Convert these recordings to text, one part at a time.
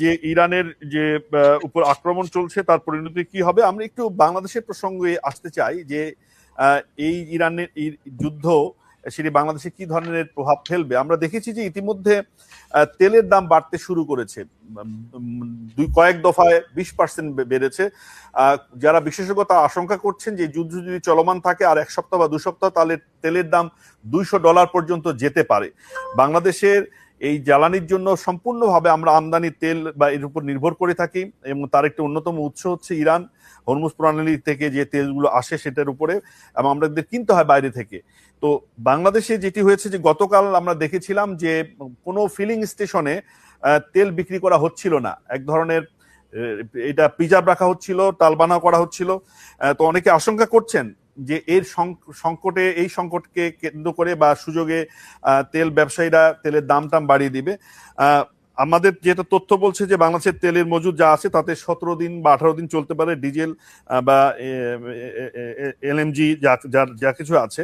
যে ইরানের যে উপর আক্রমণ চলছে তার পরিণতি কি হবে, আমরা একটু বাংলাদেশের প্রসঙ্গে আসতে চাই যে এই ইরানের এই যুদ্ধ সেটি বাংলাদেশে কি ধরনের প্রভাব ফেলবে। আমরা দেখেছি যে ইতিমধ্যে তেলের দাম বাড়তে শুরু করেছে, কয়েক দফায় 20% বেড়েছে। যারা বিশেষজ্ঞ তারা আশঙ্কা করছেন যে যুদ্ধ যদি চলমান থাকে আর 1 সপ্তাহ বা 2 সপ্তাহ, তাহলে তেলের দাম $200 পর্যন্ত যেতে পারে। বাংলাদেশের এই জ্বালানির জন্য সম্পূর্ণভাবে আমরা আমদানি তেল বা এর উপর নির্ভর করে থাকি, এবং তার একটি অন্যতম উৎস হচ্ছে ইরান। হরমুজ প্রণালী থেকে যে তেলগুলো আসে সেটার উপরে, এবং আমাদের কিনতে হয় বাইরে থেকে। তো বাংলাদেশে যেটি হয়েছে যে গতকাল আমরা দেখেছিলাম যে কোনো ফিলিং স্টেশনে তেল বিক্রি করা হচ্ছিল না, এক ধরনের এটা প্রিজার্ভ রাখা হচ্ছিল, টালবানা করা হচ্ছিল। তো অনেকে আশঙ্কা করছেন যে এর সংকটে, এই সংকটকে কেন্দ্র করে বা সুযোগে তেল ব্যবসায়ীরা তেলের দাম টাম বাড়িয়ে দিবে। আমাদের যেটা তথ্য বলছে যে বাংলাদেশের তেলের মজুদ যা আছে তাতে 17 দিন বা 18 দিন চলতে পারে ডিজেল বা এলএমজি যা কিছু আছে।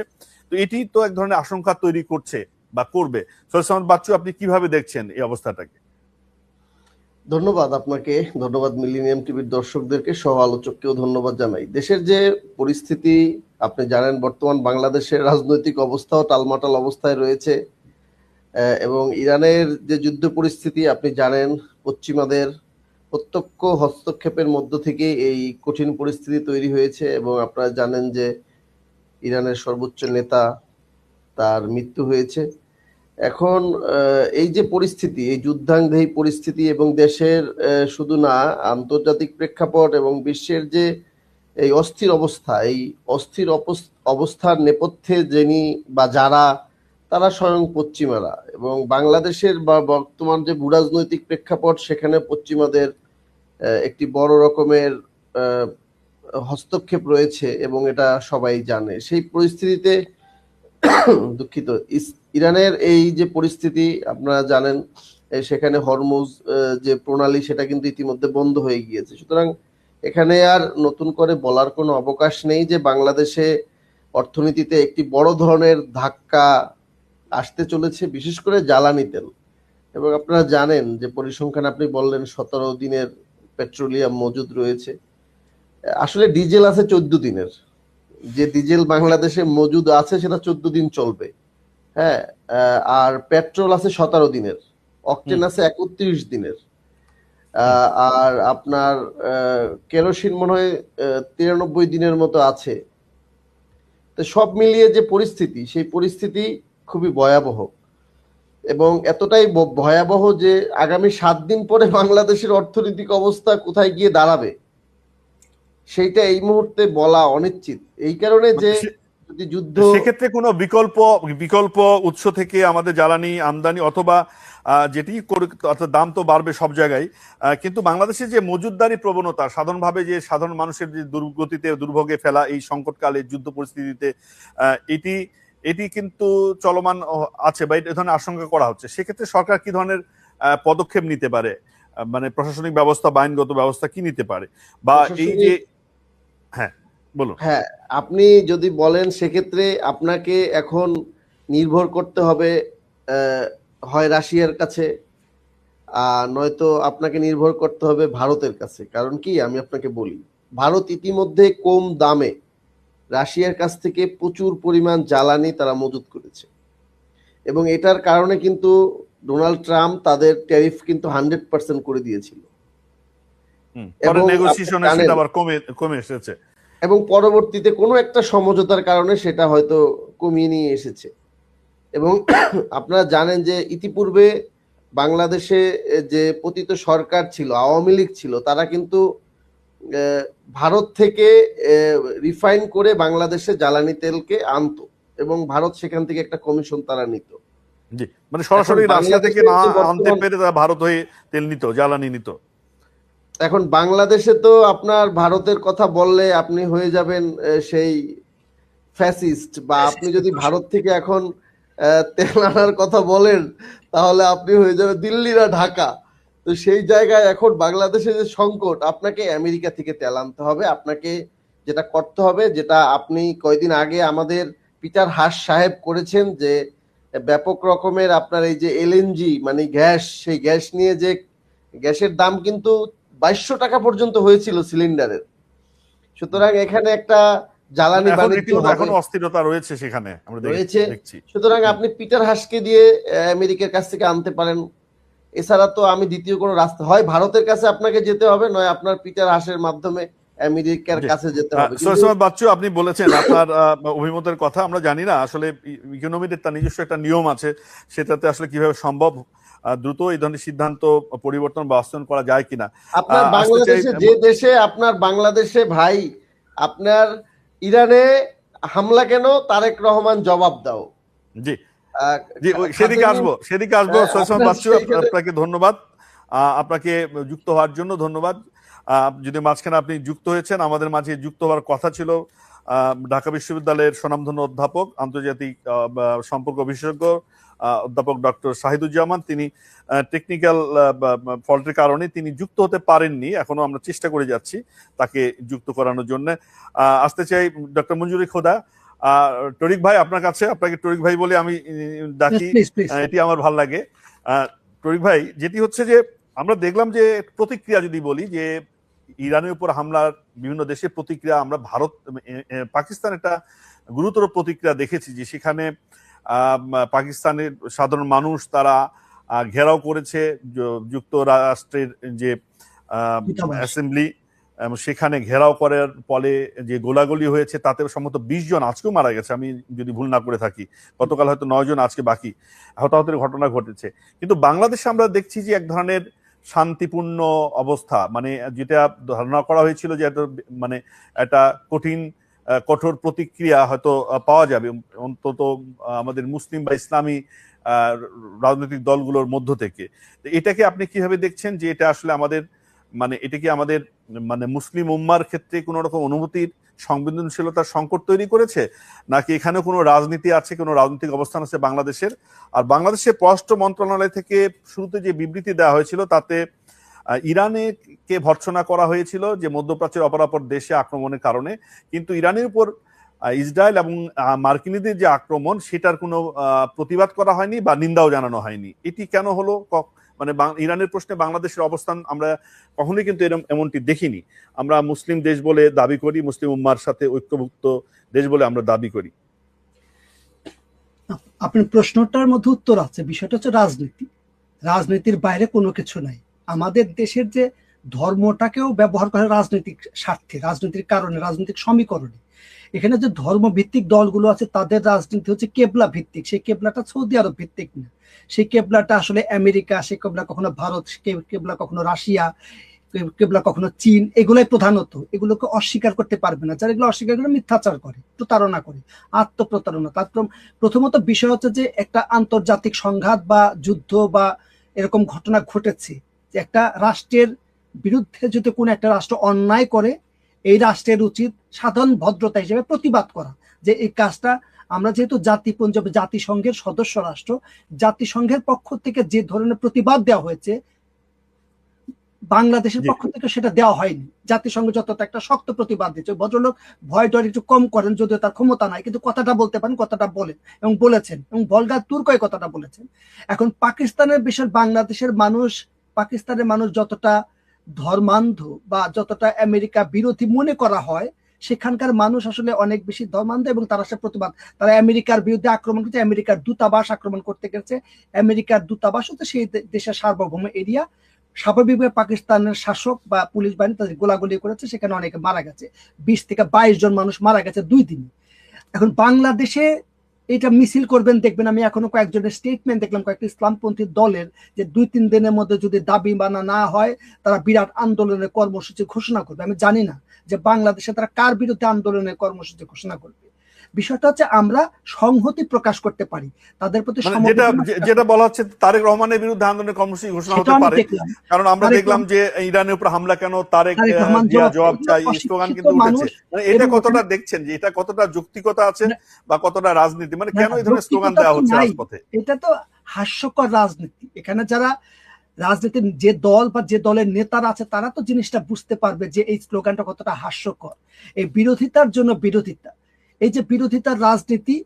তো এটি তো এক ধরনের আশঙ্কা তৈরি করছে বা করবে। সৈয়দ বাচ্চু, আপনি কিভাবে দেখছেন এই অবস্থাটাকে? ধন্যবাদ আপনাকে, ধন্যবাদ মিলেনিয়াম টিভির দর্শকদেরকে, সহ আলোচককেও ধন্যবাদ জানাই। দেশের যে পরিস্থিতি আপনি জানেন, বর্তমান বাংলাদেশের রাজনৈতিক অবস্থাও টালমাটাল অবস্থায় রয়েছে, এবং ইরানের যে যুদ্ধ পরিস্থিতি আপনি জানেন, পশ্চিমাদের প্রত্যক্ষ হস্তক্ষেপের মধ্য থেকে এই কঠিন পরিস্থিতি তৈরি হয়েছে। এবং আপনারা জানেন যে ইরানের সর্বোচ্চ নেতা, তার মৃত্যু হয়েছে। এখন এই যে পরিস্থিতি, এই যুদ্ধাঙ্গী পরিস্থিতি এবং দেশের শুধু না, আন্তর্জাতিক প্রেক্ষাপট এবং বিশ্বের যে এই অস্থির অবস্থা, এই অস্থির অবস্থার নেপথ্যে যিনি বা যারা, তারা স্বয়ং পশ্চিমারা। এবং বাংলাদেশের বা বর্তমান যে ভূরাজনৈতিক প্রেক্ষাপট, সেখানে পশ্চিমাদের একটি বড় রকমের হস্তক্ষেপ রয়েছে এবং এটা সবাই জানে। সেই পরিস্থিতিতে দুঃখিত, ইরানের এই যে পরিস্থিতি আপনারা জানেন, সেখানে হরমুজ যে প্রণালী সেটা কিন্তু ইতিমধ্যে বন্ধ হয়ে গিয়েছে। সুতরাং এখানে আর নতুন করে বলার কোনো অবকাশ নেই যে বাংলাদেশে অর্থনীতিতে একটি বড় ধরনের ধাক্কা আসতে চলেছে, বিশেষ করে জ্বালানি তেল। এবং আপনারা জানেন যে পরিসংখ্যান আপনি বললেন 17 দিনের পেট্রোলিয়াম মজুদ রয়েছে। আসলে ডিজেল আছে 14 দিনের। যে ডিজেল বাংলাদেশে মজুদ আছে সেটা 14 দিন চলবে। হ্যাঁ, আর পেট্রোল আছে 17 দিনের, অকটেন আছে 31 দিনের, আর আপনার কেরোসিন মনে হয় 93 দিনের মতো আছে। তো সব মিলিয়ে যে পরিস্থিতি, সেই পরিস্থিতি খুবই ভয়াবহ, এবং এতটাই ভয়াবহ যে আগামী 7 দিন পরে বাংলাদেশের অর্থনৈতিক অবস্থা কোথায় গিয়ে দাঁড়াবে সেইটা এই মুহূর্তে বলা অনিশ্চিত। এই কারণে যে যদি যুদ্ধ, সেক্ষেত্রে কোনো বিকল্প উৎস থেকে আমাদের জ্বালানি আমদানি অথবা যেটি অর্থাৎ দাম তো বাড়বে সব জায়গায়, কিন্তু বাংলাদেশের যে মজুদদারি প্রবণতা, সাধারণভাবে যে সাধারণ মানুষের যে দুর্গতিতে দুর্ভোগে ফেলা এই সংকটকালে যুদ্ধ পরিস্থিতিতে, এটি কিন্তু চলমান আছে বা এই ধরনের আশঙ্কা করা হচ্ছে। সেক্ষেত্রে সরকার কি ধরনের পদক্ষেপ নিতে পারে, মানে প্রশাসনিক ব্যবস্থা বা আইনগত ব্যবস্থা কি নিতে পারে, বা এই যে, হ্যাঁ বলুন। হ্যাঁ, আপনি যদি বলেন সেক্ষেত্রে আপনাকে এখন নির্ভর করতে হবে হয় রাশিয়ার কাছে, নয়তো আপনাকে নির্ভর করতে হবে ভারতের কাছে। কারণ কি, আমি আপনাকে বলি, ভারত ইতিমধ্যে কম দামে রাশিয়ার কাছ থেকে প্রচুর পরিমাণ জ্বালানি তারা মজুত করেছে, এবং এটার কারণে কিন্তু ডোনাল্ড ট্রাম্প তাদের ট্যারিফ কিন্তু 100% করে দিয়েছিল, এবং পরবর্তীতে কোনো একটা সমঝোতার কারণে সেটা হয়তো কমিয়ে নিয়ে এসেছে। এবং আপনারা জানেন যে ইতিপূর্বে বাংলাদেশে যে পতিত সরকার ছিল, আওয়ামী লীগ ছিল, তারা কিন্তু ভারত থেকে রিফাইন করে বাংলাদেশে জ্বালানি তেলকে আনতো, এবং ভারত সেখান থেকে একটা কমিশন তারা নিত। জি, মানে সরাসরি রাশিয়া থেকে না আনতে পেরে তারা ভারত হয়ে তেল নিত, জ্বালানি নিত। এখন বাংলাদেশে তো আপনার ভারতের কথা বললে আপনি হয়ে যাবেন সেই ফ্যাসিস্ট, বা আপনি যদি ভারত থেকে এখন তেল আনার কথা বলেন তাহলে আপনি হয়ে যাবে দিল্লি না ঢাকা। তো সেই জায়গায় এখন বাংলাদেশে যে সংকট, আপনাকে আমেরিকা থেকে তেল আনতে হবে। আপনাকে যেটা করতে হবে, যেটা আপনি কয়েকদিন আগে আমাদের পিটার হাস সাহেব করেছেন, যে ব্যাপক রকমের আপনার এই যে এলএনজি মানে গ্যাস, সেই গ্যাস নিয়ে যে গ্যাসের দাম কিন্তু 2200 টাকা পর্যন্ত হয়েছিল সিলিন্ডারের। সুতরাং এখানে একটা জ্বালানি এখন বাণিজ্য রীতিমতো হবে এখনো অস্থিরতা রয়েছে সেখানে, আমরা রয়েছে। দেখছি। সুতরাং আপনি পিটার হাসকে দিয়ে আমেরিকার কাছ থেকে আনতে পারেন। এছাড়া তো আমি দ্বিতীয় কোনো রাস্তা, হয় ভারতের কাছে আপনাকে যেতে হবে, নয় আপনার পিটার হাসের মাধ্যমে আমেরিকার কাছে যেতে হবে। সৈয়দ সামাদ বাচ্চু, আপনি বলেছেন আপনার অভিমতের কথা। আমরা জানি না আসলে ইকোনমির তার নিজস্ব একটা নিয়ম আছে, সেটাতে আসলে কিভাবে সম্ভব দ্রুত এই ধরনের সিদ্ধান্ত পরিবর্তন বা বাস্তবায়ন করা যায় কিনা। আপনার আসতে চাই বাংলাদেশে যে দেশে, আপনার বাংলাদেশে ভাই, আপনার ইরানে হামলা কেন, তারেক রহমান জবাব দাও। জি জি, সেদিকে আসবো সৈয়দ সামাদ বাচ্চু, আপনাকে ধন্যবাদ, আপনাকে যুক্ত হওয়ার জন্য ধন্যবাদ। যদি মাঝখানে আপনি যুক্ত হয়েছেন, আমাদের মাঝে যুক্ত হওয়ার কথা ছিল ঢাকা বিশ্ববিদ্যালয়ের স্বনামধন্য অধ্যাপক, আন্তর্জাতিক সম্পর্ক বিশেষজ্ঞ অধ্যাপক ডক্টর শাহিদুজ্জামান। তিনি টেকনিক্যাল ফল্টের কারণে তিনি যুক্ত হতে পারেননি, এখনো আমরা চেষ্টা করে যাচ্ছি তাকে যুক্ত করানোর জন্য। আসতে চাই ডক্টর মঞ্জুরি খোদা। টরিক ভাই আপনার কাছে, আপনাকে টরিক ভাই বলে আমি ডাকি, এটি আমার ভাল লাগে। টরিক ভাই, যেটি হচ্ছে যে আমরা দেখলাম যে প্রতিক্রিয়া যদি বলি, যে ইরানের উপর হামলার বিভিন্ন দেশের প্রতিক্রিয়া, আমরা ভারত পাকিস্তান একটা গুরুতর প্রতিক্রিয়া দেখেছি, যে সেখানে পাকিস্তানের সাধারণ মানুষ তারা ঘেরাও করেছে যুক্তরাষ্ট্রের যে অ্যাসেম্বলি, সেখানে ঘেরাও করার ফলে যে গোলাগুলি হয়েছে তাতে সম্ভবত 20 জন আজকেও মারা গেছে, আমি যদি ভুল না করে থাকি। গতকাল হয়তো 9 জন, আজকে বাকি হতাহতের ঘটনা ঘটেছে। কিন্তু বাংলাদেশে আমরা দেখছি যে এক ধরনের শান্তিপূর্ণ অবস্থা, মানে যেটা ধারণা করা হয়েছিল যে মানে একটা কঠোর প্রতিক্রিয়া হয়তো পাওয়া যাবে, অন্তত আমাদের মুসলিম বা ইসলামী রাজনৈতিক দলগুলোর মধ্য থেকে। এটাকে আপনি কিভাবে দেখছেন, যে এটা আসলে আমাদের মানে এটা কি আমাদের মানে মুসলিম উম্মার ক্ষেত্রে কোনো রকম অনুভূতির সংবেদনশীলতার সংকট তৈরি করেছে, নাকি এখানে কোনো রাজনীতি আছে, কোনো রাজনৈতিক অবস্থান আছে বাংলাদেশের? আর বাংলাদেশের পররাষ্ট্র মন্ত্রণালয় থেকে শুরুতে যে বিবৃতি দেওয়া হয়েছিল তাতে ইরানে কে ভর্ৎসনা করা হয়েছিল যে মধ্যপ্রাচ্যের অপরাপর দেশে আক্রমণের কারণে, কিন্তু ইরানের উপর ইসরায়েল এবং মার্কিনীদের যে আক্রমণ সেটার কোনো প্রতিবাদ করা হয়নি বা নিন্দাও জানানো হয়নি। এটি কেন হলো? মানে ইরানের প্রশ্নে বাংলাদেশের অবস্থান আমরা কখনোই কিন্তু এমনটি দেখিনি। আমরা মুসলিম দেশ বলে দাবি করি, মুসলিম উম্মার সাথে ঐক্যভুক্ত দেশ বলে আমরা দাবি করি। আপনার প্রশ্নটার মধ্যে উত্তর আছে। বিষয়টা হচ্ছে রাজনীতি, রাজনীতির বাইরে কোনো কিছু নাই। আমাদের দেশের যে ধর্মটাকেও ব্যবহার করে রাজনৈতিক স্বার্থে, রাজনৈতিক কারণে, রাজনৈতিক সমীকরণে। এখানে যে ধর্ম ভিত্তিক দলগুলো আছে তাদের রাজনীতি হচ্ছে কেবলা ভিত্তিক। সেই কেবলাটা সৌদি আরব ভিত্তিক না, সেই কেবলাটা আসলে আমেরিকা, সেই কেবলা কখনো ভারত, কেবলা কখনো রাশিয়া, কেবলা কখনো চীন, এগুলাই প্রধানত। এগুলোকে অস্বীকার করতে পারবে না। যারা এগুলো অস্বীকার করে মিথ্যাচার করে, প্রতারণা করে, আত্মপ্রতারণা। তারপর প্রথমত বিষয় হচ্ছে যে একটা আন্তর্জাতিক সংঘাত বা যুদ্ধ বা এরকম ঘটনা ঘটেছে, যে একটা রাষ্ট্রের বিরুদ্ধে যদি কোনো একটা রাষ্ট্র অন্যায় করে, এই রাষ্ট্রের উচিত সাধারণ ভদ্রতা হিসেবে প্রতিবাদ করা, যে এই কাজটা আমরা যেহেতু জাতিসংঘের সদস্য রাষ্ট্র, জাতিসংঘের পক্ষ থেকে যে ধরনের প্রতিবাদ দেওয়া হয়েছে, বাংলাদেশের পক্ষ থেকে সেটা দেওয়া হয়নি। জাতিসংঘ যতটা একটা শক্ত প্রতিবাদ দিচ্ছে, ভদ্রলোক ভয় ডর একটু কম করেন, যদিও তার ক্ষমতা নাই, কিন্তু কথাটা বলতে পারেন, কথাটা বলেন এবং বলেছেন, এবং ভলগার তুর্কই কথাটা বলেছেন। এখন পাকিস্তানের বিষয়, বাংলাদেশের মানুষ, পাকিস্তানের মানুষ যতটা ধর্মান্ধ বা যতটা আমেরিকা বিরোধী মনে করা হয়, সেখানকার মানুষ আসলে অনেক বেশি ধর্মান্ধ, এবং তারা সে প্রতিবাদ, তারা আমেরিকার বিরুদ্ধে আক্রমণ করছে, আমেরিকার দূতাবাস আক্রমণ করতে গেছে। আমেরিকার দূতাবাস হচ্ছে সেই দেশের সার্বভৌম এরিয়া। স্বাভাবিকভাবে পাকিস্তানের শাসক বা পুলিশ বাহিনী তাদের গোলাগুলি করেছে, সেখানে অনেকে মারা গেছে, 20 থেকে 22 জন মানুষ মারা গেছে 2 দিনে। এখন বাংলাদেশে এটা মিছিল করবেন, দেখবেন আমি এখনো কয়েকজনের স্টেটমেন্ট দেখলাম, কয়েকটি ইসলামপন্থী দলের, যে 2-3 দিনের মধ্যে যদি দাবি মানা না হয় তারা বিরাট আন্দোলনের কর্মসূচি ঘোষণা করবে। আমি জানি না যে বাংলাদেশে তারা কার বিরুদ্ধে আন্দোলনের কর্মসূচি ঘোষণা করবে। বিষয়টা হচ্ছে আমরা সংহতি প্রকাশ করতে পারি তাদের প্রতি। যেটা বলা হচ্ছে তারেক রহমানের বিরুদ্ধে আন্দোলনের কর্মসূচি ঘোষণা হতে পারে, কারণ আমরা দেখলাম যে ইরানের উপর হামলা কেন, তারেক জবাব চাই, স্লোগান কিন্তু উঠেছে। এটা কতটা দেখছেন, যে এটা কতটা যৌক্তিকতা আছে বা কতটা রাজনীতি, মানে কেন এই ধরনের স্লোগান দেওয়া হচ্ছে রাজপথে? এটা তো হাস্যকর রাজনীতি। এখানে যারা রাজনীতির যে দল বা যে দলের নেতারা আছে তারা তো জিনিসটা বুঝতে পারবে যে এই স্লোগানটা কতটা হাস্যকর। এই বিরোধিতার জন্য বিরোধিতা, এই যে বিরোধিতার রাজনীতি,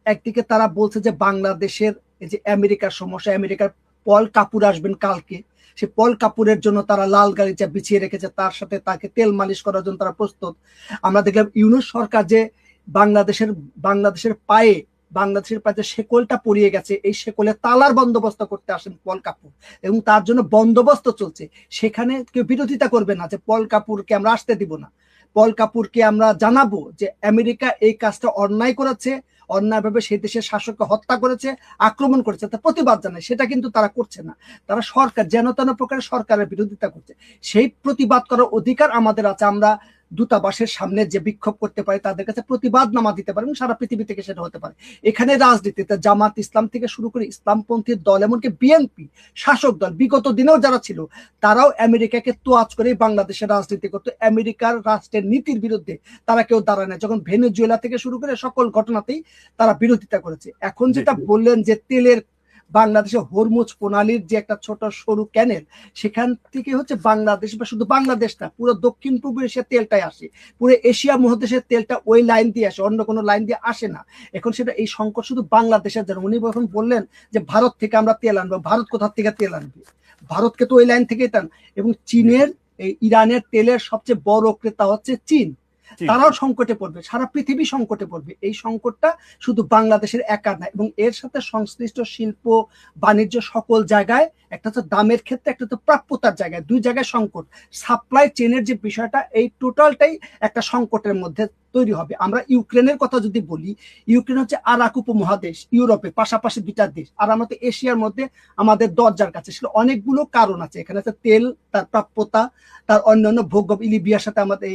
একদিকে তারা বলছে যে বাংলাদেশের এই যে আমেরিকার সমস্যা, আমেরিকার পল কাপুর আসবেন কালকে, সে পল কাপুরের জন্য তারা লাল গালিচা বিছিয়ে রেখেছে, তার সাথে তাকে তেল মালিশ করার জন্য তারা প্রস্তুত। আমরা দেখলাম ইউনূস সরকার যে বাংলাদেশের পায়ে যে শেকলটা পড়িয়ে গেছে, এই শেকলে তালার বন্দোবস্ত করতে আসেন পল কাপুর, এবং তার জন্য বন্দোবস্ত চলছে। সেখানে কেউ বিরোধিতা করবে না যে পল কাপুরকে আমরা আসতে দিব না, পল কাপুরকে আমরা জানাবো যে আমেরিকা এই কাজটা অন্যায় করেছে, অন্যায়ভাবে সেই দেশের শাসককে হত্যা করেছে, আক্রমণ করেছে, তার প্রতিবাদ জানায়। সেটা কিন্তু তারা করছে না, তারা সরকার যেন তেন প্রকারের সরকারের বিরোধিতা করছে। সেই প্রতিবাদ করার অধিকার আমাদের আছে। আমরা দূতাবাসের সামনে যে বিক্ষোভ করতে পারি, তাদের কাছে প্রতিবাদনামা দিতে পারি, এবং সারা পৃথিবী থেকে সেটা হতে পারে। এখানে রাজনীতিতে জামাত ইসলাম থেকে শুরু করে ইসলামপন্থী দল, এমনকি বিএনপি শাসক দল বিগত দিনেও যারা ছিল, তারাও আমেরিকাকে তোয়াজ করে বাংলাদেশের রাজনীতি করতো। আমেরিকার রাষ্ট্রের নীতির বিরুদ্ধে তারা কেউ দাঁড়ায় না। যখন ভেনেজুয়েলা থেকে শুরু করে সকল ঘটনাতেই তারা বিরোধিতা করেছে। এখন যেটা বললেন যে তেলের বাংলাদেশে হরমুজ প্রণালীর যে একটা ছোট সরু ক্যানেল, সেখান থেকে হচ্ছে বাংলাদেশ, বা শুধু বাংলাদেশ না, পুরো দক্ষিণ পূর্ব এশিয়ার তেলটাই আসে, পুরো এশিয়া মহাদেশের তেলটা ওই লাইন দিয়ে আসে, অন্য কোনো লাইন দিয়ে আসে না। এখন সেটা এই সংকট শুধু বাংলাদেশের জন্য। উনি এখন বললেন যে ভারত থেকে আমরা তেল আনবো। ভারত কোথা থেকে তেল আনবে? ভারতকে তো ওই লাইন থেকেই টান। এবং চীনের, ইরানের তেলের সবচেয়ে বড় ক্রেতা হচ্ছে চীন, তারাও সংকটে পড়বে, সারা পৃথিবী সংকটে পড়বে। এই সংকটটা শুধু বাংলাদেশের একা না, এবং এর সাথে সংশ্লিষ্ট শিল্প বাণিজ্য সকল জায়গায়, একটা হচ্ছে দামের ক্ষেত্রে, একটা হচ্ছে প্রাপ্যতার জায়গায়, দুই জায়গায় সংকট। সাপ্লাই চেনের যে বিষয়টা, এই টোটালটাই একটা সংকটের মধ্যে তৈরি হবে। আমরা ইউক্রেনের কথা যদি বলি, ইউক্রেন হচ্ছে আরাক উপমহাদেশ, ইউরোপে পাশাপাশি দুইটা দেশ, আর আমাদের এশিয়ার মধ্যে আমাদের দরজার কাছে। সেটা অনেকগুলো কারণ আছে এখানে, আছে তেল, তার প্রাপ্যতা, তার অন্যান্য ভোগ্য, লিবিয়ার সাথে আমাদের,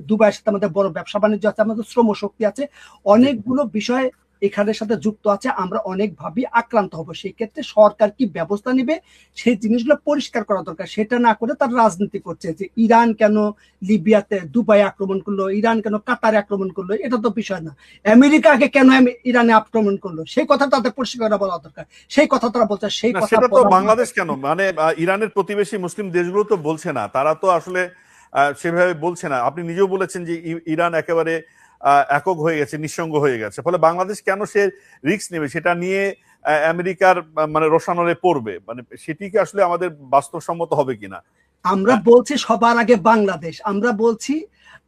দুবাইয়ের সাথে আমাদের বড় ব্যবসা বাণিজ্য আছে, আমাদের শ্রম শক্তি আছে, অনেকগুলো বিষয় এখানের সাথে যুক্ত আছে। আমরা অনেকভাবে আক্রান্ত হব। সেই ক্ষেত্রে সরকার কি ব্যবস্থা নিবে, সেই জিনিসগুলো পরিষ্কার করা দরকার। সেটা না করে তার রাজনীতি করছে যে ইরান কেন লিবিয়াতে, দুবাই আক্রমণ করলো, ইরান কেন কাতারে আক্রমণ করলো, এটা তো বিষয় না। আমেরিকাকে কেন ইরানে আক্রমণ করলো, সেই কথা তাদের পরিষ্কার বলা দরকার। সেই কথা তারা বলছে, সেই কথা সেটা তো বাংলাদেশ কেন, মানে ইরানের প্রতিবেশী মুসলিম দেশগুলো তো বলছে না, তারা তো আসলে সেভাবে বলছে না। আপনি নিজেও বলেছেন যে ইরান একেবারে একক হয়ে গেছে, নিঃসঙ্গ হয়ে গেছে। ফলে বাংলাদেশ কেন সে রিস্ক নেবে, সেটা নিয়ে আমেরিকার মানে রোশানলে পড়বে, মানে সেটি কি আসলে আমাদের বাস্তবসম্মত হবে কিনা? আমরা বলছি সবার আগে বাংলাদেশ, আমরা বলছি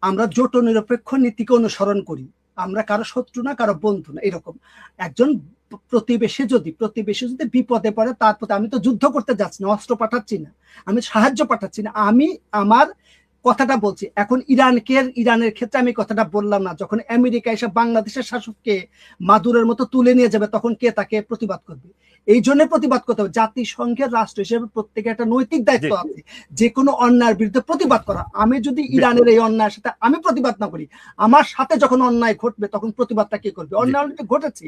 আমরা জোট নিরপেক্ষ নীতিকে অনুসরণ করি, আমরা কারো শত্রু না, কারো বন্ধু না। এরকম একজন প্রতিবেশী যদি বিপদে পড়ে, তার প্রতি, আমি তো যুদ্ধ করতে যাচ্ছি না, অস্ত্র পাঠাচ্ছি না, আমি সাহায্য পাঠাচ্ছি না, আমি আমার কথাটা বলছি। এখন ইরানের ক্ষেত্রে আমি কথাটা বললাম না, যখন আমেরিকা এসে বাংলাদেশের শাসককে মাদুরের মতো তুলে নিয়ে যাবে, তখন কে তাকে প্রতিবাদ করবে? এই জন্য প্রতিবাদ করতে হবে। জাতিসংঘের রাষ্ট্র হিসেবে প্রত্যেকের একটা নৈতিক দায়িত্ব আছে যে কোনো অন্যায়ের বিরুদ্ধে প্রতিবাদ করা। আমি যদি ইরানের এই অন্যায়ের সাথে আমি প্রতিবাদ না করি, আমার সাথে যখন অন্যায় ঘটবে, তখন প্রতিবাদটা কে করবে? অন্যায় ঘটেছে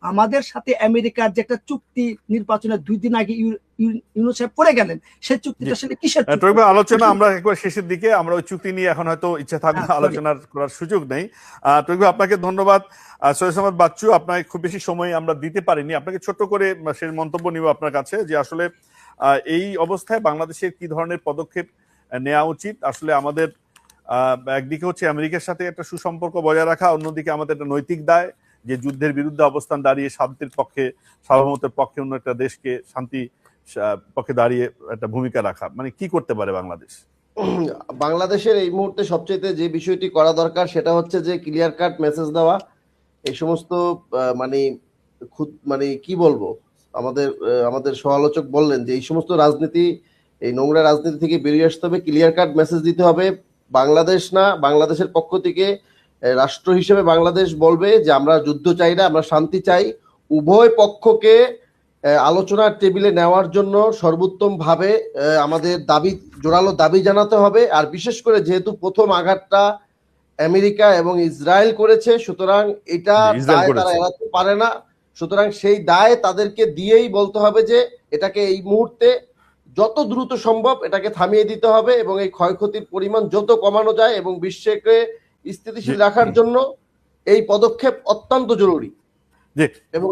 আমাদের সাথে। আমেরিকার যে একটা চুক্তি, নির্বাচনের 2 দিন আগে ইউনূস সাহেব করে গেলেন, সেই চুক্তিটা আসলে কিসের চুক্তি? আলোচনা আমরা একবার শেষের দিকে, আমরা ওই চুক্তি নিয়ে এখন হয়তো ইচ্ছা থাকবে আলোচনা করার সুযোগ নেই। আপনাকে ধন্যবাদ সৈয়দ সামাদ বাচ্চু। আপনাকে খুব বেশি সময় আমরা দিতে পারিনি, আপনাকে ছোট্ট করে শেষ মন্তব্য নিব আপনার কাছে, যে আসলে এই অবস্থায় বাংলাদেশের কি ধরনের পদক্ষেপ নেওয়া উচিত। আসলে আমাদের একদিকে হচ্ছে আমেরিকার সাথে একটা সুসম্পর্ক বজায় রাখা, অন্যদিকে আমাদের একটা নৈতিক দায় যে যুদ্ধের বিরুদ্ধে অবস্থান দাঁড়িয়ে শান্তির পক্ষে, সার্বভৌমত্বের পক্ষে অন্য একটা দেশকে শান্তি পক্ষে দাঁড়িয়ে একটা ভূমিকা রাখা। মানে কি করতে পারে বাংলাদেশ? বাংলাদেশের এই মুহূর্তে সবচেয়ে যে বিষয়টি করা দরকার, সেটা হচ্ছে যে ক্লিয়ার কাট মেসেজ দেওয়া। এই সমস্ত মানে কি বলবো, আমাদের সমালোচক বললেন যে এই সমস্ত রাজনীতি, এই নোংরা রাজনীতি থেকে বেরিয়ে আসতে হবে, ক্লিয়ার কাট মেসেজ দিতে হবে। বাংলাদেশ না, বাংলাদেশের পক্ষ থেকে রাষ্ট্র হিসেবে বাংলাদেশ বলবে যে আমরা যুদ্ধ চাই না, আমরা শান্তি চাই। উভয় পক্ষকে আলোচনার টেবিলে নেওয়ার জন্য সর্বোত্তম ভাবে আমাদের জোরালো দাবি জানাতে হবে। আর বিশেষ করে যেহেতু প্রথম আঘাতটা আমেরিকা এবং ইসরায়েল করেছে, সুতরাং এটা দায় তারা এড়াতে পারে না। সুতরাং সেই দায় তাদেরকে দিয়েই বলতে হবে যে এটাকে এই মুহূর্তে যত দ্রুত সম্ভব এটাকে থামিয়ে দিতে হবে, এবং এই ক্ষয়ক্ষতির পরিমাণ যত কমানো যায় এবং বিশ্বকে স্থিতিশীল রাখার জন্য এই পদক্ষেপ অত্যন্ত জরুরি। এবং